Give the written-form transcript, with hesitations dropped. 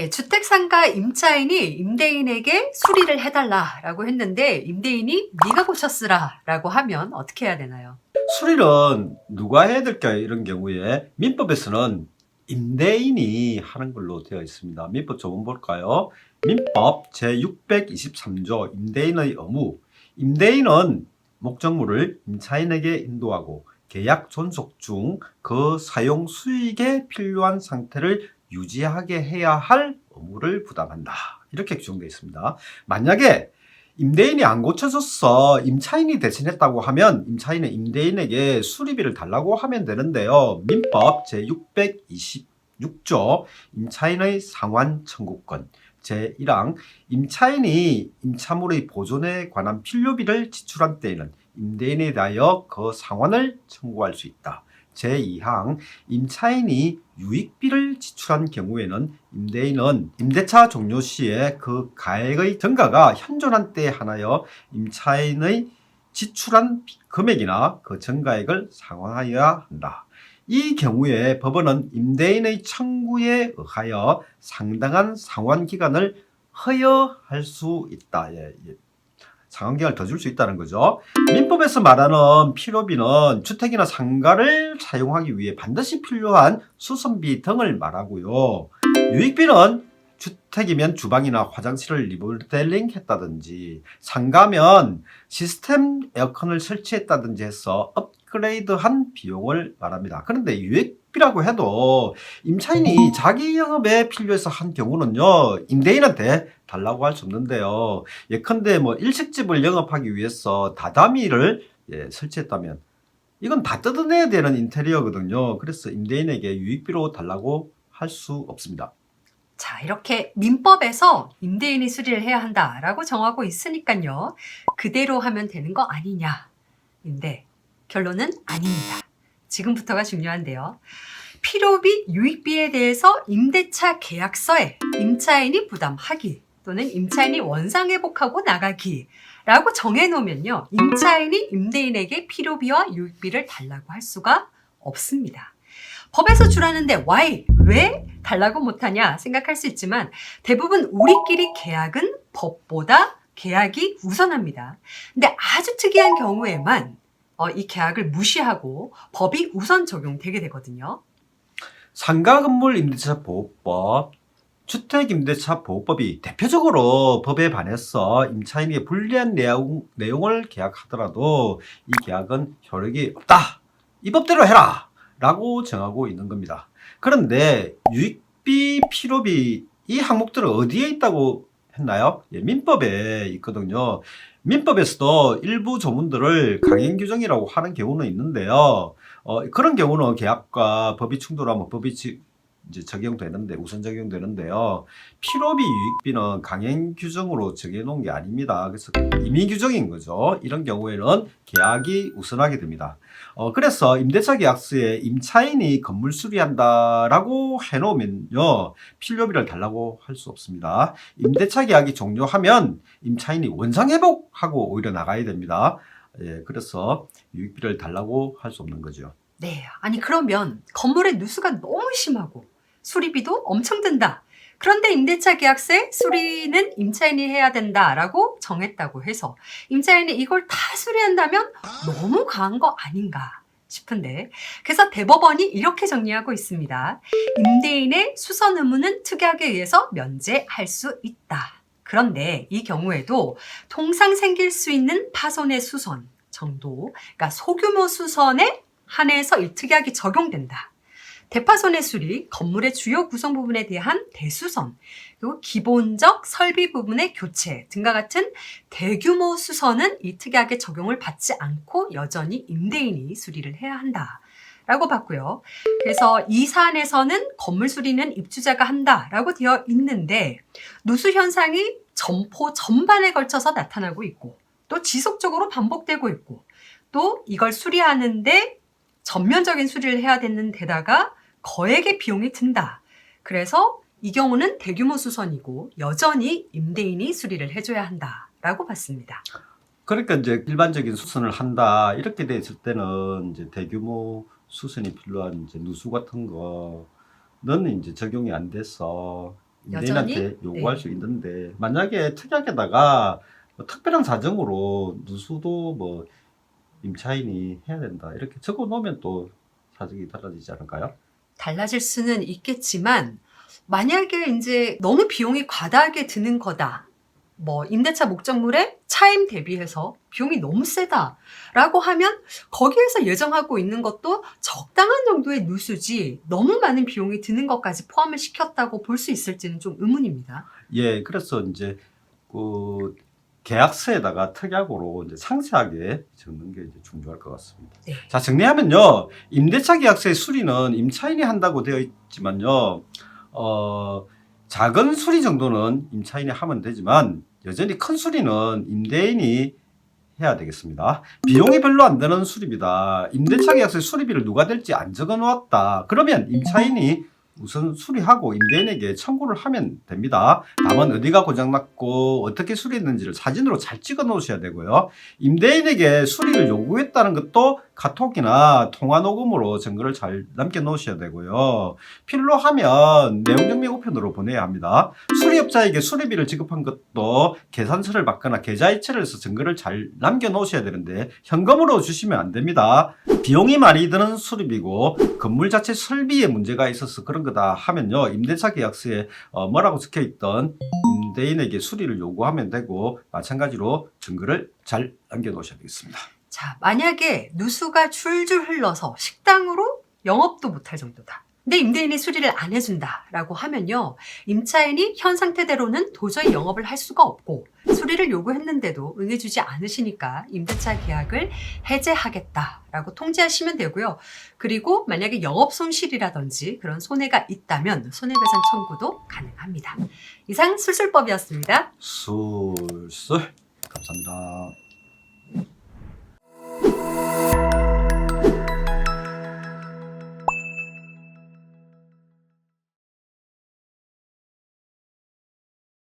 네, 주택상가 임차인이 임대인에게 수리를 해달라라고 했는데 임대인이 네가 고쳤으라라고 하면 어떻게 해야 되나요? 수리는 누가 해야 될까요? 이런 경우에 민법에서는 임대인이 하는 걸로 되어 있습니다. 민법 조문 볼까요? 민법 제623조 임대인의 의무. 임대인은 목적물을 임차인에게 인도하고 계약 존속 중 그 사용 수익에 필요한 상태를 유지하게 해야 할 의무를 부담한다. 이렇게 규정되어 있습니다. 만약에 임대인이 안 고쳐줘서 임차인이 대신했다고 하면 임차인은 임대인에게 수리비를 달라고 하면 되는데요. 민법 제626조 임차인의 상환 청구권 제1항 임차인이 임차물의 보존에 관한 필요비를 지출한 때에는 임대인에 대하여 그 상환을 청구할 수 있다. 제2항 임차인이 유익비를 지출한 경우에는 임대인은 임대차 종료 시에 그 가액의 증가가 현존한 때에 한하여 임차인의 지출한 금액이나 그 증가액을 상환하여야 한다. 이 경우에 법원은 임대인의 청구에 의하여 상당한 상환 기간을 허여할 수 있다. 상환기간을 더 줄 수 있다는 거죠. 민법에서 말하는 필요비는 주택이나 상가를 사용하기 위해 반드시 필요한 수선비 등을 말하고요. 유익비는 주택이면 주방이나 화장실을 리모델링 했다든지 상가면 시스템 에어컨을 설치했다든지 해서 업그레이드한 비용을 말합니다. 그런데 유익비라고 해도 임차인이 자기 영업에 필요해서 한 경우는요, 임대인한테 달라고 할 수 없는데요. 예컨대 일식집을 영업하기 위해서 다다미를 설치했다면 이건 다 뜯어내야 되는 인테리어거든요. 그래서 임대인에게 유익비로 달라고 할 수 없습니다. 자, 이렇게 민법에서 임대인이 수리를 해야 한다라고 정하고 있으니까요. 그대로 하면 되는 거 아니냐인데 결론은 아닙니다. 지금부터가 중요한데요. 필요비, 유익비에 대해서 임대차 계약서에 임차인이 부담하기 또는 임차인이 원상회복하고 나가기 라고 정해놓으면요. 임차인이 임대인에게 필요비와 유익비를 달라고 할 수가 없습니다. 법에서 주라는데 왜 달라고 못하냐 생각할 수 있지만 대부분 우리끼리 계약은 법보다 계약이 우선합니다. 근데 아주 특이한 경우에만 이 계약을 무시하고 법이 우선 적용되게 되거든요. 상가건물 임대차 보호법, 주택임대차 보호법이 대표적으로 법에 반해서 임차인에게 불리한 내용을 계약하더라도 이 계약은 효력이 없다. 이 법대로 해라. 라고 정하고 있는 겁니다. 그런데 유익비, 필요비 이 항목들은 어디에 있다고 했나요? 민법에 있거든요. 민법에서도 일부 조문들을 강행 규정이라고 하는 경우는 있는데요. 그런 경우는 계약과 법이 충돌하면 법이 이제 적용되는데 우선 적용되는데요. 필요비 유익비는 강행 규정으로 정해 놓은 게 아닙니다. 그래서 임의 규정인 거죠. 이런 경우에는 계약이 우선하게 됩니다. 그래서 임대차 계약서에 임차인이 건물 수리한다라고 해놓으면요, 필요비를 달라고 할 수 없습니다. 임대차 계약이 종료하면 임차인이 원상회복하고 오히려 나가야 됩니다. 그래서 유익비를 달라고 할 수 없는 거죠. 네, 아니 그러면 건물의 누수가 너무 심하고 수리비도 엄청 든다. 그런데 임대차 계약서에 수리는 임차인이 해야 된다라고 정했다고 해서 임차인이 이걸 다 수리한다면 너무 과한 거 아닌가 싶은데 그래서 대법원이 이렇게 정리하고 있습니다. 임대인의 수선 의무는 특약에 의해서 면제할 수 있다. 그런데 이 경우에도 통상 생길 수 있는 파손의 수선 정도, 그러니까 소규모 수선에 한해서 이 특약이 적용된다. 대파손의 수리, 건물의 주요 구성 부분에 대한 대수선, 그리고 기본적 설비 부분의 교체 등과 같은 대규모 수선은 이 특약의 적용을 받지 않고 여전히 임대인이 수리를 해야 한다라고 봤고요. 그래서 이 사안에서는 건물 수리는 입주자가 한다라고 되어 있는데 누수 현상이 점포 전반에 걸쳐서 나타나고 있고 또 지속적으로 반복되고 있고 또 이걸 수리하는데 전면적인 수리를 해야 되는 데다가 거액의 비용이 든다. 그래서 이 경우는 대규모 수선이고 여전히 임대인이 수리를 해줘야 한다라고 봤습니다. 그러니까 이제 일반적인 수선을 한다 이렇게 돼 있을 때는 이제 대규모 수선이 필요한 이제 누수 같은 거는 이제 적용이 안 돼서 임대인한테 여전히? 요구할 네. 수 있는데 만약에 특약에다가 뭐 특별한 사정으로 누수도 뭐 임차인이 해야 된다 이렇게 적어 놓으면 또 사정이 달라지지 않을까요? 달라질 수는 있겠지만 만약에 이제 너무 비용이 과다하게 드는 거다. 뭐 임대차 목적물의 차임 대비해서 비용이 너무 세다라고 하면 거기에서 예정하고 있는 것도 적당한 정도의 누수지 너무 많은 비용이 드는 것까지 포함을 시켰다고 볼 수 있을지는 좀 의문입니다. 예, 그래서 이제 그 계약서에다가 특약으로 이제 상세하게 적는 게 이제 중요할 것 같습니다. 네. 자, 정리하면요. 임대차 계약서의 수리는 임차인이 한다고 되어 있지만요. 작은 수리 정도는 임차인이 하면 되지만 여전히 큰 수리는 임대인이 해야 되겠습니다. 비용이 별로 안 드는 수리비다. 임대차 계약서에 수리비를 누가 낼지 안 적어 놓았다. 그러면 임차인이 우선 수리하고 임대인에게 청구를 하면 됩니다. 다만 어디가 고장났고 어떻게 수리했는지를 사진으로 잘 찍어 놓으셔야 되고요. 임대인에게 수리를 요구했다는 것도 카톡이나 통화 녹음으로 증거를 잘 남겨 놓으셔야 되고요. 필요하면 내용증명 우편으로 보내야 합니다. 수리업자에게 수리비를 지급한 것도 계산서를 받거나 계좌이체를 해서 증거를 잘 남겨 놓으셔야 되는데 현금으로 주시면 안 됩니다. 비용이 많이 드는 수리비고 건물 자체 설비에 문제가 있어서 그런 거다 하면요. 임대차 계약서에 뭐라고 적혀 있던 임대인에게 수리를 요구하면 되고 마찬가지로 증거를 잘 남겨 놓으셔야 되겠습니다. 자, 만약에 누수가 줄줄 흘러서 식당으로 영업도 못할 정도다. 근데 임대인이 수리를 안 해준다라고 하면요. 임차인이 현 상태대로는 도저히 영업을 할 수가 없고 수리를 요구했는데도 응해주지 않으시니까 임대차 계약을 해제하겠다라고 통지하시면 되고요. 그리고 만약에 영업 손실이라든지 그런 손해가 있다면 손해배상 청구도 가능합니다. 이상 술술법이었습니다. 술술 감사합니다.